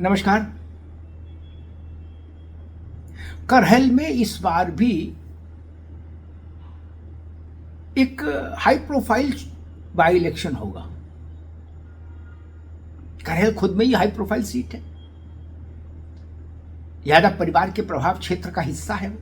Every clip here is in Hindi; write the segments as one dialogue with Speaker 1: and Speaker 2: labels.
Speaker 1: नमस्कार। करहल में इस बार भी एक हाई प्रोफाइल बाई इलेक्शन होगा। करहल खुद में ही हाई प्रोफाइल सीट है। यादव परिवार के प्रभाव क्षेत्र का हिस्सा है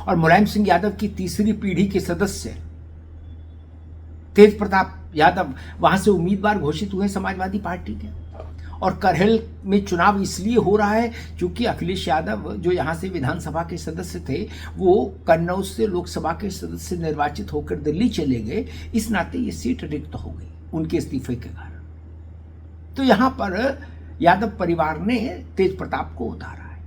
Speaker 1: और मुलायम सिंह यादव की तीसरी पीढ़ी के सदस्य तेज प्रताप यादव वहां से उम्मीदवार घोषित हुए समाजवादी पार्टी के। और करहल में चुनाव इसलिए हो रहा है क्योंकि अखिलेश यादव जो यहां से विधानसभा के सदस्य थे वो कन्नौज से लोकसभा के सदस्य निर्वाचित होकर दिल्ली चले गए। इस नाते ये सीट रिक्त हो गई उनके इस्तीफे के कारण। तो यहां पर यादव परिवार ने तेज प्रताप को उतारा है।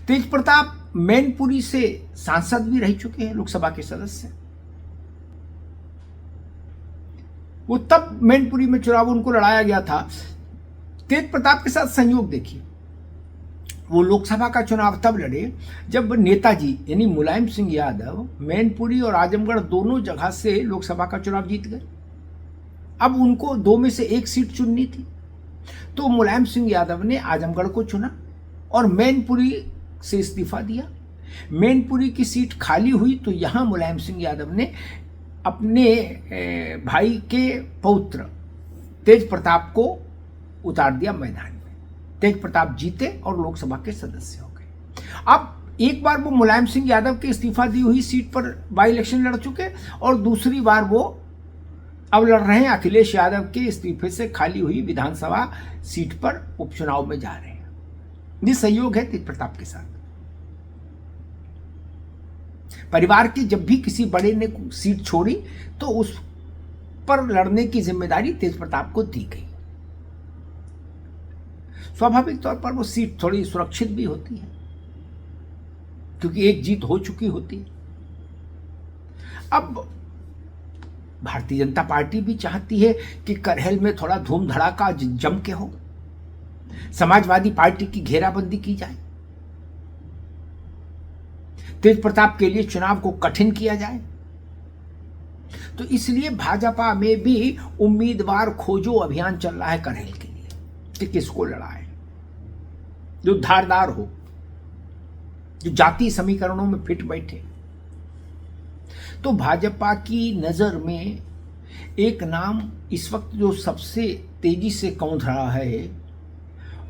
Speaker 1: तेज प्रताप मैनपुरी से सांसद भी रह चुके हैं, लोकसभा के सदस्य। वो तब मैनपुरी में चुनाव उनको लड़ाया गया था। तेज प्रताप के साथ संयोग देखिए, वो लोकसभा का चुनाव तब लड़े जब नेताजी यानी मुलायम सिंह यादव मैनपुरी और आजमगढ़ दोनों जगह से लोकसभा का चुनाव जीत गए। अब उनको दो में से एक सीट चुननी थी, तो मुलायम सिंह यादव ने आजमगढ़ को चुना और मैनपुरी से इस्तीफा दिया। मैनपुरी की सीट खाली हुई तो यहां मुलायम सिंह यादव ने अपने भाई के पौत्र तेज प्रताप को उतार दिया मैदान में। तेज प्रताप जीते और लोकसभा के सदस्य हो गए। अब एक बार वो मुलायम सिंह यादव के इस्तीफा दी हुई सीट पर बाई इलेक्शन लड़ चुके और दूसरी बार वो अब लड़ रहे हैं अखिलेश यादव के इस्तीफे से खाली हुई विधानसभा सीट पर उपचुनाव में जा रहे हैं। ये सहयोग है तेज प्रताप के साथ। परिवार के जब भी किसी बड़े ने सीट छोड़ी तो उस पर लड़ने की जिम्मेदारी तेज प्रताप को दी गई। स्वाभाविक तौर पर वो सीट थोड़ी सुरक्षित भी होती है क्योंकि एक जीत हो चुकी होती है। अब भारतीय जनता पार्टी भी चाहती है कि करहल में थोड़ा धूम धड़ाका जम के हो, समाजवादी पार्टी की घेराबंदी की जाए, तेज प्रताप के लिए चुनाव को कठिन किया जाए। तो इसलिए भाजपा में भी उम्मीदवार खोजो अभियान चल रहा है करहल के लिए कि किसको लड़ाए जो धारदार हो, जो जाति समीकरणों में फिट बैठे। तो भाजपा की नजर में एक नाम इस वक्त जो सबसे तेजी से कौंध रहा है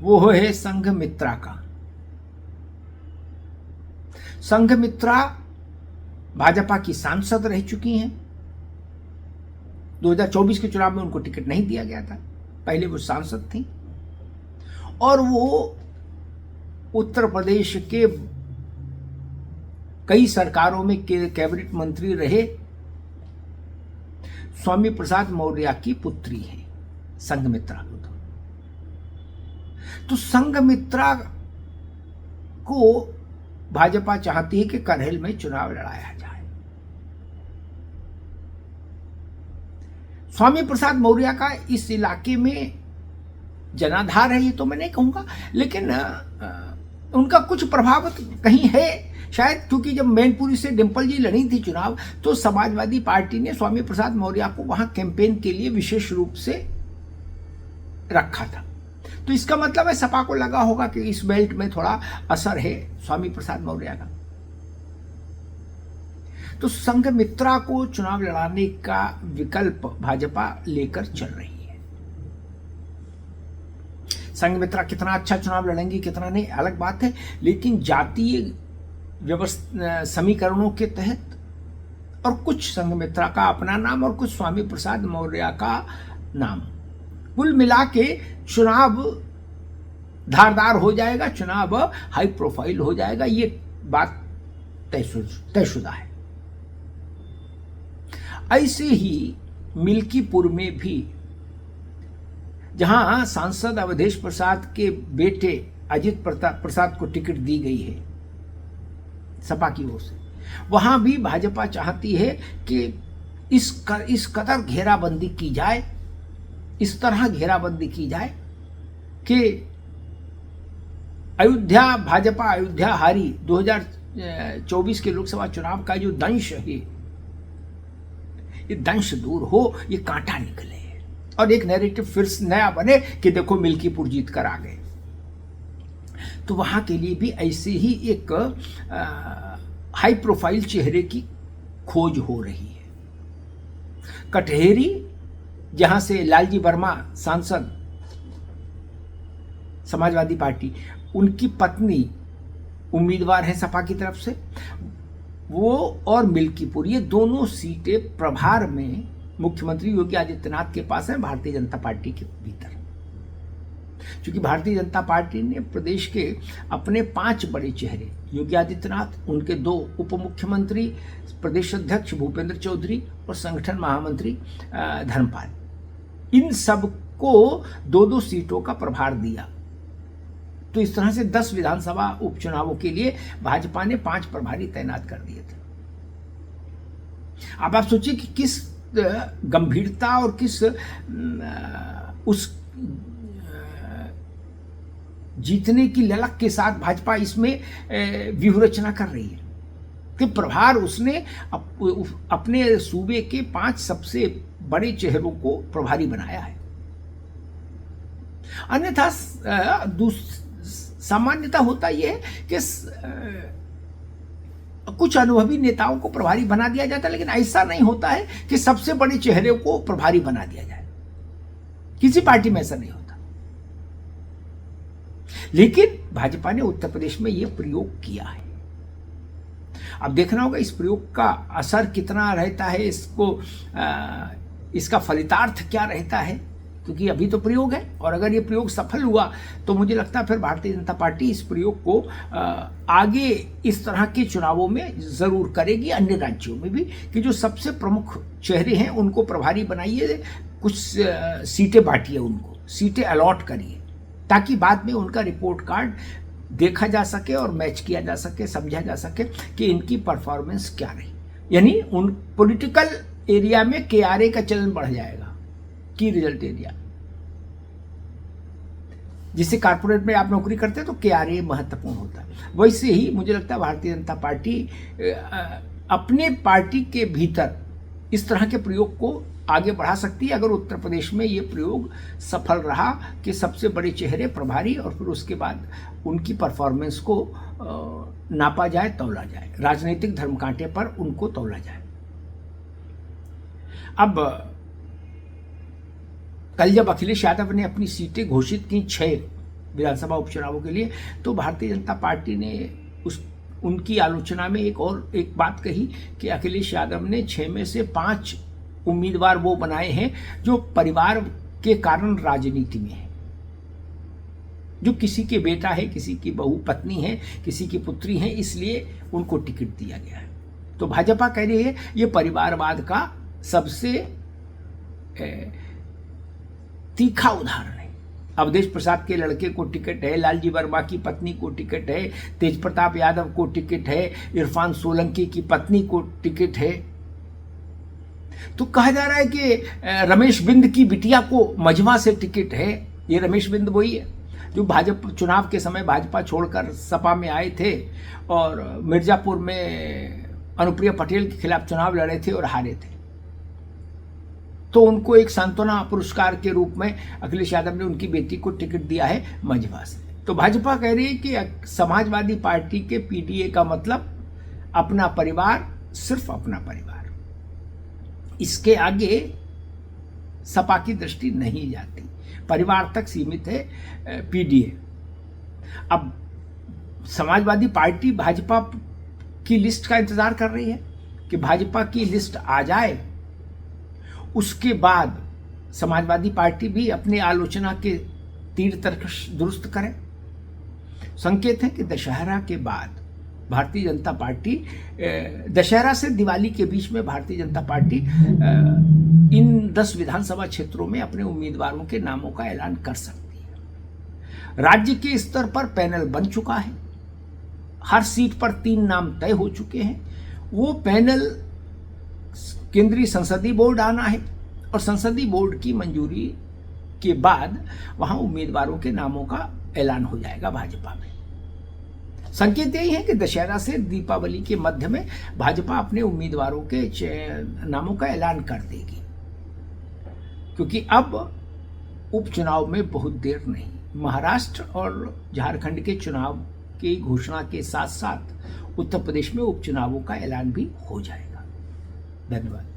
Speaker 1: वो है संघमित्रा का। संघमित्रा भाजपा की सांसद रह चुकी हैं। 2024 के चुनाव में उनको टिकट नहीं दिया गया था, पहले वो सांसद थी और वो उत्तर प्रदेश के कई सरकारों में कैबिनेट मंत्री रहे स्वामी प्रसाद मौर्य की पुत्री है संघमित्रा को। तो संघमित्रा को भाजपा चाहती है कि करहल में चुनाव लड़ाया जाए। स्वामी प्रसाद मौर्य का इस इलाके में जनाधार है ये तो मैं नहीं कहूंगा, लेकिन उनका कुछ प्रभाव कहीं है शायद, क्योंकि जब मैनपुरी से डिंपल जी लड़ी थी चुनाव तो समाजवादी पार्टी ने स्वामी प्रसाद मौर्य को वहां कैंपेन के लिए विशेष रूप से रखा था। तो इसका मतलब है सपा को लगा होगा कि इस बेल्ट में थोड़ा असर है स्वामी प्रसाद मौर्य का। तो संघमित्रा को चुनाव लड़ाने का विकल्प भाजपा लेकर चल रही है। संघमित्रा कितना अच्छा चुनाव लड़ेंगी कितना नहीं अलग बात है, लेकिन जातीय व्यवस्था समीकरणों के तहत और कुछ संघमित्रा का अपना नाम और कुछ स्वामी प्रसाद मौर्य का नाम, कुल मिला के चुनाव धारदार हो जाएगा, चुनाव हाई प्रोफाइल हो जाएगा। ये बात तयशुदा है। ऐसे ही मिल्कीपुर में भी जहां सांसद अवधेश प्रसाद के बेटे अजित प्रसाद को टिकट दी गई है सपा की ओर से, वहां भी भाजपा चाहती है कि इस कदर घेराबंदी की जाए, इस तरह घेराबंदी की जाए कि भाजपा अयोध्या हारी 2024 के लोकसभा चुनाव का जो दंश है ये दंश दूर हो, ये कांटा निकले। और एक नैरेटिव फिर नया बने कि देखो मिल्कीपुर जीत कर आ गए। तो वहां के लिए भी ऐसे ही एक हाई प्रोफाइल चेहरे की खोज हो रही है। कटहेरी, जहां से लालजी वर्मा सांसद समाजवादी पार्टी, उनकी पत्नी उम्मीदवार है सपा की तरफ से, वो और मिल्कीपुर, ये दोनों सीटें प्रभार में मुख्यमंत्री योगी आदित्यनाथ के पास है, भारतीय जनता पार्टी के भीतर। क्योंकि भारतीय जनता पार्टी ने प्रदेश के अपने 5 बड़े चेहरे, योगी आदित्यनाथ, उनके 2 उप मुख्यमंत्री, प्रदेश अध्यक्ष भूपेंद्र चौधरी और संगठन महामंत्री धर्मपाल, इन सबको 2-2 सीटों का प्रभार दिया। तो इस तरह से 10 विधानसभा उपचुनावों के लिए भाजपा ने 5 प्रभारी तैनात कर दिए थे। अब आप सोचिए कि किस गंभीरता और किस उस जीतने की ललक के साथ भाजपा इसमें व्यूह रचना कर रही है कि प्रभार उसने अपने सूबे के 5 सबसे बड़े चेहरों को प्रभारी बनाया है। अन्यथा सामान्यता होता यह है कि कुछ अनुभवी नेताओं को प्रभारी बना दिया जाता है, लेकिन ऐसा नहीं होता है कि सबसे बड़े चेहरे को प्रभारी बना दिया जाए। किसी पार्टी में ऐसा नहीं होता। लेकिन भाजपा ने उत्तर प्रदेश में यह प्रयोग किया है। अब देखना होगा इस प्रयोग का असर कितना रहता है, इसका फलितार्थ क्या रहता है, क्योंकि अभी तो प्रयोग है। और अगर ये प्रयोग सफल हुआ तो मुझे लगता है फिर भारतीय जनता पार्टी इस प्रयोग को आगे इस तरह के चुनावों में जरूर करेगी, अन्य राज्यों में भी, कि जो सबसे प्रमुख चेहरे हैं उनको प्रभारी बनाइए, कुछ सीटें बांटिए, उनको सीटें अलॉट करिए, ताकि बाद में उनका रिपोर्ट कार्ड देखा जा सके और मैच किया जा सके, समझा जा सके कि इनकी परफॉर्मेंस क्या रही। यानी उन पॉलिटिकल एरिया में KRA का चलन बढ़ जाएगा, की रिजल्ट एरिया। जिससे कारपोरेट में आप नौकरी करते हैं तो KRA महत्वपूर्ण होता है। वैसे ही मुझे लगता है भारतीय जनता पार्टी अपने पार्टी के भीतर इस तरह के प्रयोग को आगे बढ़ा सकती है, अगर उत्तर प्रदेश में ये प्रयोग सफल रहा कि सबसे बड़े चेहरे प्रभारी और फिर उसके बाद उनकी परफॉर्मेंस को नापा जाए, तौला जाए, राजनीतिक धर्मकांटे पर उनको तौला जाए। अब कल जब अखिलेश यादव ने अपनी सीटें घोषित की 6 विधानसभा उपचुनावों के लिए, तो भारतीय जनता पार्टी ने उनकी आलोचना में एक बात कही कि अखिलेश यादव ने 6 में से 5 उम्मीदवार वो बनाए हैं जो परिवार के कारण राजनीति में है, जो किसी के बेटा है, किसी की बहू पत्नी है, किसी की पुत्री है, इसलिए उनको टिकट दिया गया है। तो भाजपा कह रही है ये परिवारवाद का सबसे तीखा उदाहरण है। अवधेश प्रसाद के लड़के को टिकट है, लालजी वर्मा की पत्नी को टिकट है, तेज प्रताप यादव को टिकट है, इरफान सोलंकी की पत्नी को टिकट है। तो कहा जा रहा है कि रमेश बिंद की बिटिया को मझवा से टिकट है। ये रमेश बिंद वही है जो भाजपा चुनाव के समय भाजपा छोड़कर सपा में आए थे और मिर्जापुर में अनुप्रिया पटेल के खिलाफ चुनाव लड़े थे और हारे थे। तो उनको एक सांत्वना पुरस्कार के रूप में अखिलेश यादव ने उनकी बेटी को टिकट दिया है मझवा से। तो भाजपा कह रही है कि समाजवादी पार्टी के PDA का मतलब अपना परिवार, सिर्फ अपना परिवार, इसके आगे सपा की दृष्टि नहीं जाती, परिवार तक सीमित है PDA। अब समाजवादी पार्टी भाजपा की लिस्ट का इंतजार कर रही है कि भाजपा की लिस्ट आ जाए, उसके बाद समाजवादी पार्टी भी अपनी आलोचना के तीर तर्कश दुरुस्त करे। संकेत है कि दशहरा के बाद भारतीय जनता पार्टी, दशहरा से दिवाली के बीच में भारतीय जनता पार्टी इन 10 विधानसभा क्षेत्रों में अपने उम्मीदवारों के नामों का ऐलान कर सकती है। राज्य के स्तर पर पैनल बन चुका है, हर सीट पर 3 नाम तय हो चुके हैं। वो पैनल केंद्रीय संसदीय बोर्ड आना है और संसदीय बोर्ड की मंजूरी के बाद वहां उम्मीदवारों के नामों का ऐलान हो जाएगा भाजपा में। संकेत यही है कि दशहरा से दीपावली के मध्य में भाजपा अपने उम्मीदवारों के नामों का ऐलान कर देगी। क्योंकि अब उपचुनाव में बहुत देर नहीं, महाराष्ट्र और झारखंड के चुनाव की घोषणा के साथ साथ उत्तर प्रदेश में उपचुनावों का ऐलान भी हो जाएगा। धन्यवाद।